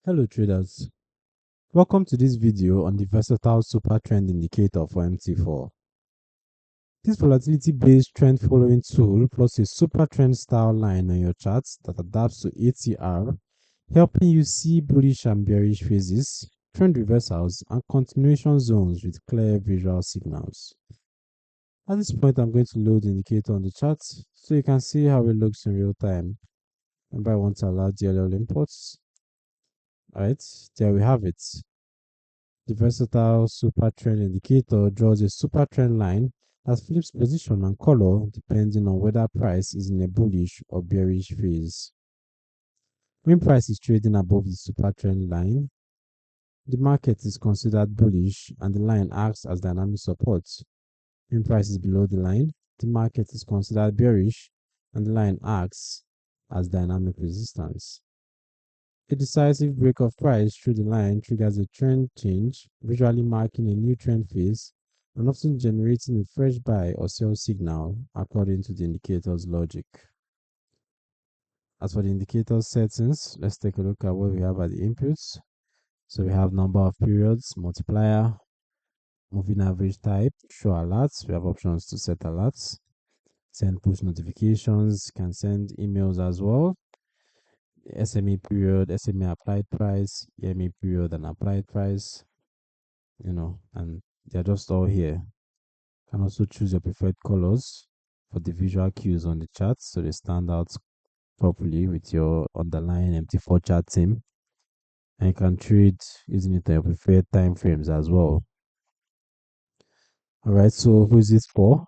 Hello traders, welcome to this video on the versatile super trend indicator for MT4. This volatility based trend following tool plus a super trend style line on your charts that adapts to ATR, helping you see bullish and bearish phases, trend reversals and continuation zones with clear visual signals. At this point I'm going to load the indicator on the chart so you can see how it looks in real time. Remember I want to allow DLL imports. Alright, there we have it. The versatile super trend indicator draws a super trend line that flips position and color depending on whether price is in a bullish or bearish phase. When price is trading above the super trend line, the market is considered bullish and the line acts as dynamic support. When price is below the line, the market is considered bearish and the line acts as dynamic resistance. A decisive break of price through the line triggers a trend change, visually marking a new trend phase and often generating a fresh buy or sell signal according to the indicator's logic. As for the indicator settings, let's take a look at what we have at the inputs. So we have number of periods, multiplier, moving average type, show alerts. We have options to set alerts, send push notifications, can send emails as well. SMA period, SMA applied price, EMA period, and applied price, and they're just all here. You can also choose your preferred colors for the visual cues on the chart so they stand out properly with your underlying MT4 chart team. And you can trade using it on your preferred time frames as well. Alright, so who is this for?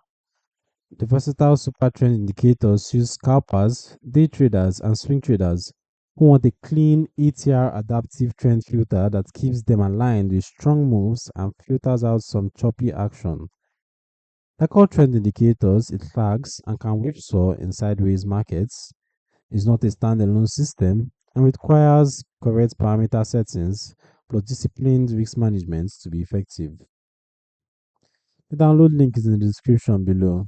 The versatile super trend indicators use scalpers, day traders, and swing traders who want a clean ATR adaptive trend filter that keeps them aligned with strong moves and filters out some choppy action. Like all trend indicators, it flags and can whipsaw in sideways markets. It's not a standalone system and requires correct parameter settings plus disciplined risk management to be effective. The download link is in the description below.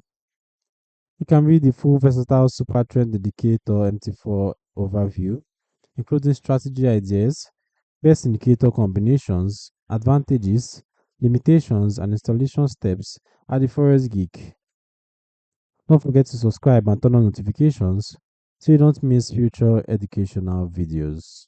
You can read the full versatile super trend indicator MT4 overview, including strategy ideas, best indicator combinations, advantages, limitations, and installation steps at the Forex Geek. Don't forget to subscribe and turn on notifications so you don't miss future educational videos.